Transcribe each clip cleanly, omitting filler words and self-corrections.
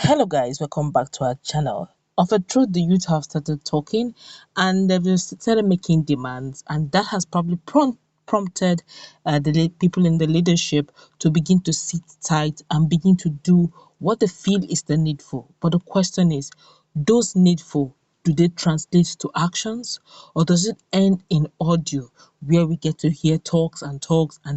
Hello guys, welcome back to our channel. Of a truth, the youth have started talking and they've started making demands, and that has probably prompted people in the leadership to begin to sit tight and begin to do what they feel is the needful. But the question is, those needful, do they translate to actions, or does it end in audio where we get to hear talks and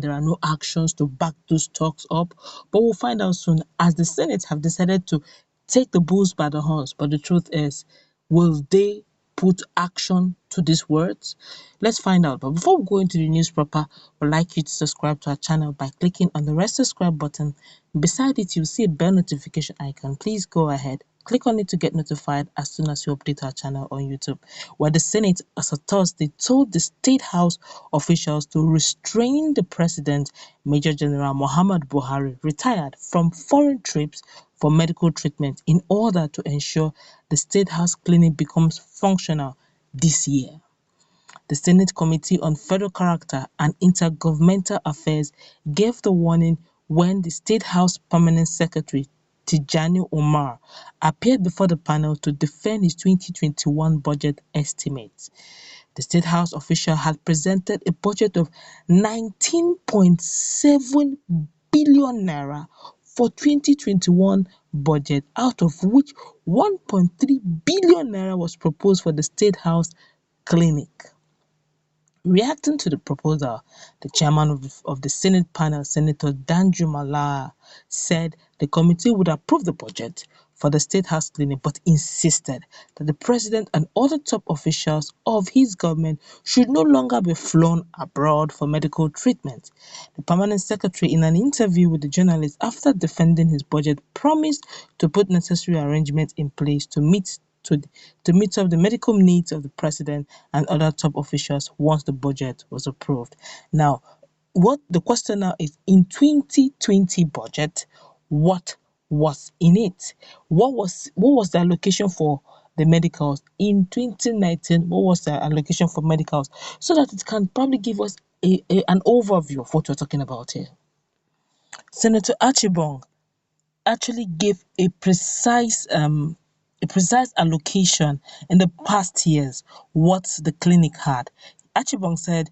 there are no actions to back those talks up? But we'll find out soon, as the Senate have decided to take the bulls by the horns. But the truth is, will they put action to these words? Let's find out. But before we go into the news proper, we'd like you to subscribe to our channel by clicking on the red subscribe button. Beside it, you'll see a bell notification icon. Please go ahead, click on it to get notified as soon as we update our channel on YouTube. Where the Senate, as of Thursday, told the State House officials to restrain the President, Major General Muhammad Buhari, retired, from foreign trips for medical treatment in order to ensure the State House clinic becomes functional this year. The Senate Committee on Federal Character and Intergovernmental Affairs gave the warning when the State House Permanent Secretary, Tijani Umar, appeared before the panel to defend his 2021 budget estimates. The State House official had presented a budget of 19.7 billion naira for 2021 budget, out of which 1.3 billion naira was proposed for the State House clinic. Reacting to the proposal, the chairman of the Senate panel, Senator Danju Malaya, said the committee would approve the budget for the State House clinic, but insisted that the president and other top officials of his government should no longer be flown abroad for medical treatment. The permanent secretary, in an interview with the journalists after defending his budget, promised to put necessary arrangements in place to meet up the medical needs of the president and other top officials once the budget was approved. Now, what the question now is, in 2020 budget, what was in it? What was the allocation for the medicals in 2019? What was the allocation for medicals, so that it can probably give us an overview of what we're talking about here? Senator Archibong actually gave a precise allocation in the past years what the clinic had. Archibong said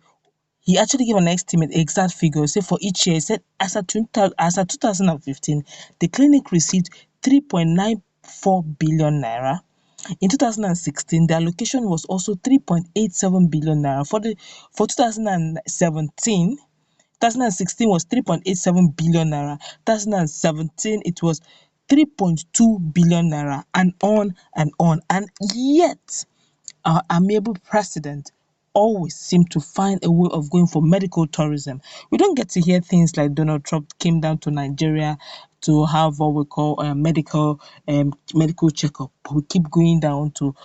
he actually gave an estimate, exact figure. Say for each year, he said as at 2015, the clinic received 3.94 billion naira. In 2016, the allocation was also 3.87 billion naira. For 2016 was 3.87 billion naira. 2017 it was 3.2 billion naira, and on and on. And yet, our amiable president always seem to find a way of going for medical tourism. We don't get to hear things like Donald Trump came down to Nigeria to have what we call a medical checkup. But we keep going down to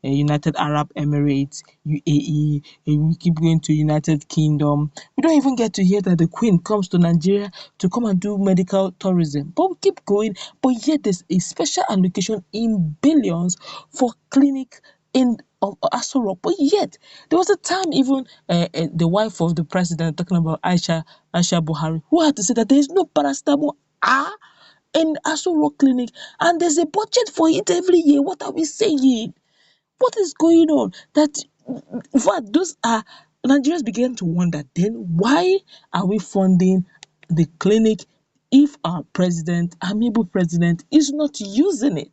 United Arab Emirates, UAE, and we keep going to United Kingdom. We don't even get to hear that the Queen comes to Nigeria to come and do medical tourism. But we keep going. But yet there's a special allocation in billions for clinic in of Soro. But yet there was a time even the wife of the president, talking about Aisha Buhari, who had to say that there is no paracetamol in Asoro clinic, and there's a budget for it every year. What are we saying? What is going on? That, in fact, those are Nigerians began to wonder, then why are we funding the clinic if our president, amiable president, is not using it?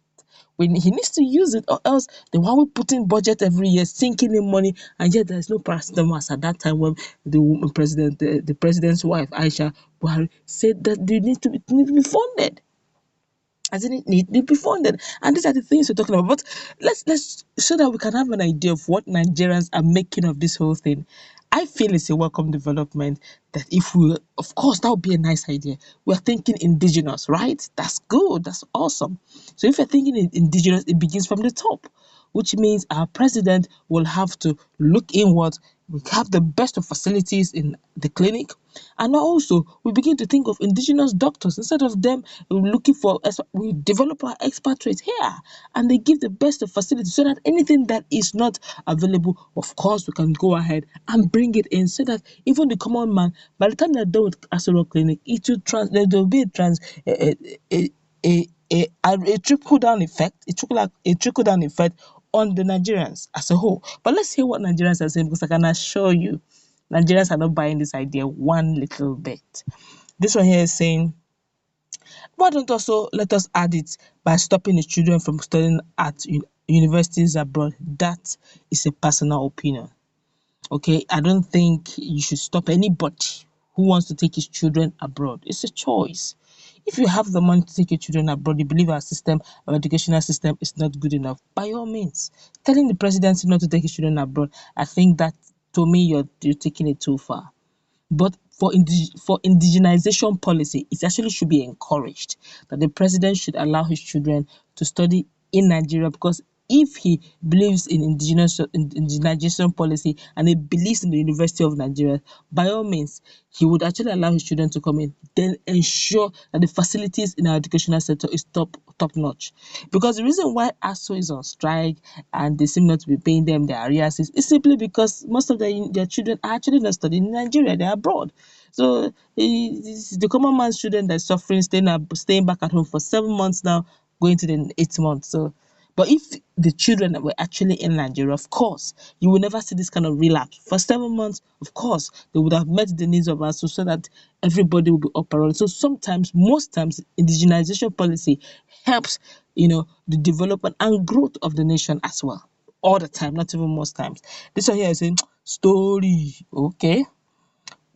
When he needs to use it, or else then why are we putting budget every year, sinking in money, and yet there's no paracetamol? As at that time when the president's wife, Aisha Buhari, said that it need to be funded. As in, it need to be funded. And these are the things we're talking about. But let's so that we can have an idea of what Nigerians are making of this whole thing. I feel it's a welcome development, that if we, of course, that would be a nice idea. We're thinking indigenous, right? That's good. That's awesome. So if you're thinking indigenous, it begins from the top, which means our president will have to look inward. We have the best of facilities in the clinic, and also we begin to think of indigenous doctors instead of them looking for. We develop our expert rate here, and they give the best of facilities, so that anything that is not available, of course, we can go ahead and bring it in, so that even the common man, by the time they're done with Asoro Clinic, it will there will be a a trickle down effect, a trickle down effect on the Nigerians as a whole. But let's hear what Nigerians are saying, because I can assure you, Nigerians are not buying this idea one little bit. This one here is saying, why don't also let us add it by stopping the children from studying at universities abroad? That is a personal opinion. Okay, I don't think you should stop anybody who wants to take his children abroad. It's a choice. If you have the money to take your children abroad, you believe our educational system is not good enough, by all means. Telling the presidency not to take his children abroad, I think that, to me, you're taking it too far. But for indigenization policy, it actually should be encouraged that the president should allow his children to study in Nigeria, because if he believes in indigenization policy and he believes in the University of Nigeria, by all means, he would actually allow his children to come in, then ensure that the facilities in our educational sector is top notch. Because the reason why ASO is on strike and they seem not to be paying them their arrears is simply because most of their children are actually not studying in Nigeria, they're abroad. So it's the common man's children that's suffering, staying back at home for 7 months now, going to the 8th month. So, but if the children that were actually in Nigeria, of course, you will never see this kind of relapse. For 7 months, of course, they would have met the needs of us so that everybody will be up and running. So sometimes, most times, indigenization policy helps, the development and growth of the nation as well. All the time, not even most times. This one here is saying story. Okay.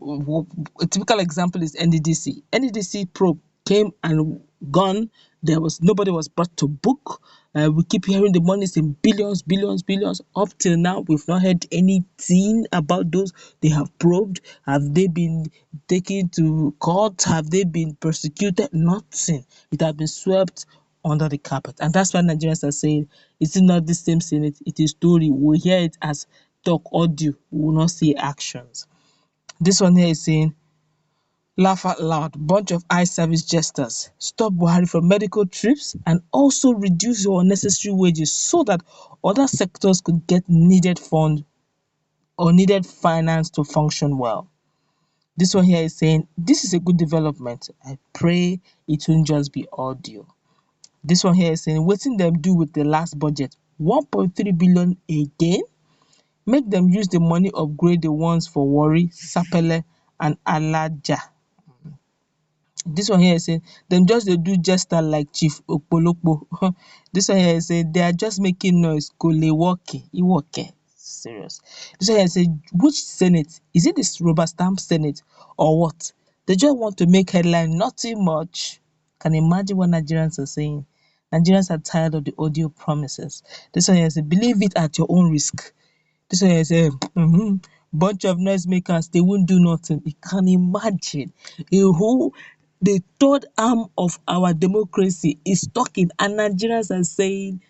A typical example is NDDC. NDDC probe came and gone. Nobody was brought to book. We keep hearing the money is in billions, billions, billions. Up till now, we've not heard anything about those they have probed. Have they been taken to court? Have they been persecuted? Nothing. It has been swept under the carpet. And that's why Nigerians are saying, it's not the same Senate, it is story. We hear it as talk, audio. We will not see actions. This one here is saying, laugh out loud, bunch of eye service jesters. Stop Buhari from medical trips and also reduce your unnecessary wages so that other sectors could get needed fund or needed finance to function well. This one here is saying, this is a good development. I pray it won't just be audio. This one here is saying, wetin dem do with the last budget? 1.3 billion again? Make them use the money upgrade the ones for Warri, Sapele and Alaja. This one here is saying, dem just dey do jester like Chief Okpolokpo. This one here is saying, they are just making noise. Iwoke. Serious. This one here is saying, which Senate? Is it this rubber stamp Senate or what? They just want to make headline, nothing much. Can you imagine what Nigerians are saying? Nigerians are tired of the audio promises. This one here saying, believe it at your own risk. This one here say, bunch of noisemakers, they won't do nothing. You can imagine a whole, the third arm of our democracy is talking, and Nigerians are saying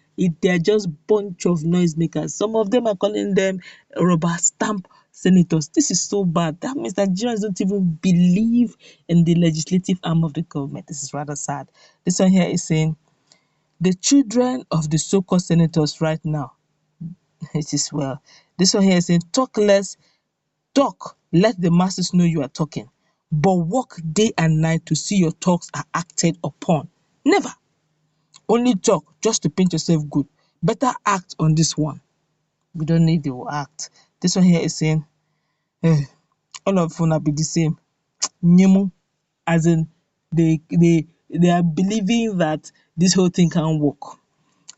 they're just bunch of noisemakers. Some of them are calling them rubber stamp senators. This is so bad. That means Nigerians don't even believe in the legislative arm of the government. This is rather sad. This one here is saying, the children of the so-called senators right now, it is well. This one here is saying, talk less, talk, let the masses know you are talking, but work day and night to see your talks are acted upon. Never. Only talk just to paint yourself good. Better act on this one. We don't need the act. This one here is saying, all of una be the same. Nyemu, as in they are believing that this whole thing can work.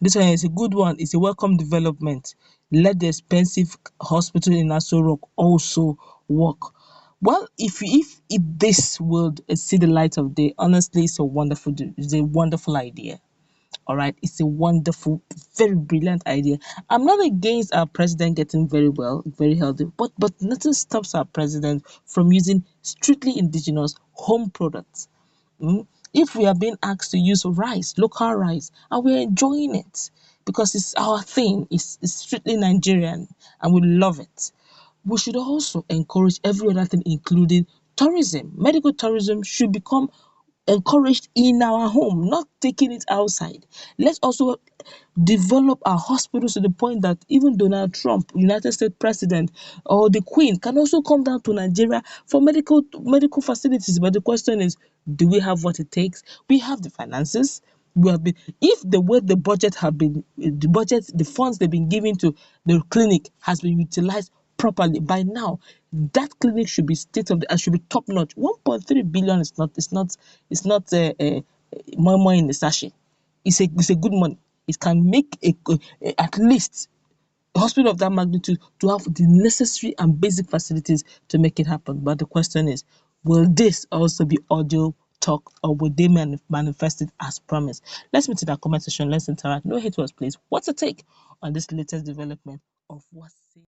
This one is a good one. It's a welcome development. Let the expensive hospital in Soro also work. Well, if this would see the light of day, honestly, it's a wonderful idea. All right, it's a wonderful, very brilliant idea. I'm not against our president getting very well, very healthy, but nothing stops our president from using strictly indigenous home products. If we are being asked to use rice, local rice, and we're enjoying it because it's our thing, it's strictly Nigerian and we love it, we should also encourage every other thing, including tourism. Medical tourism should become encouraged in our home, not taking it outside. Let's also develop our hospitals to the point that even Donald Trump, United States President, or the Queen can also come down to Nigeria for medical facilities. But the question is, do we have what it takes? We have the finances, we have been, if the way the budget have been, the funds they've been giving to the clinic has been utilized properly, by now that clinic should be state of the art, should be top notch. 1.3 billion is not, more money in the sachet. It's a good money. It can make at least a hospital of that magnitude to have the necessary and basic facilities to make it happen. But the question is, will this also be audio talk, or will they manifest it as promised? Let's meet in our comment section. Let's interact. No hate was please. What's your take on this latest development of what's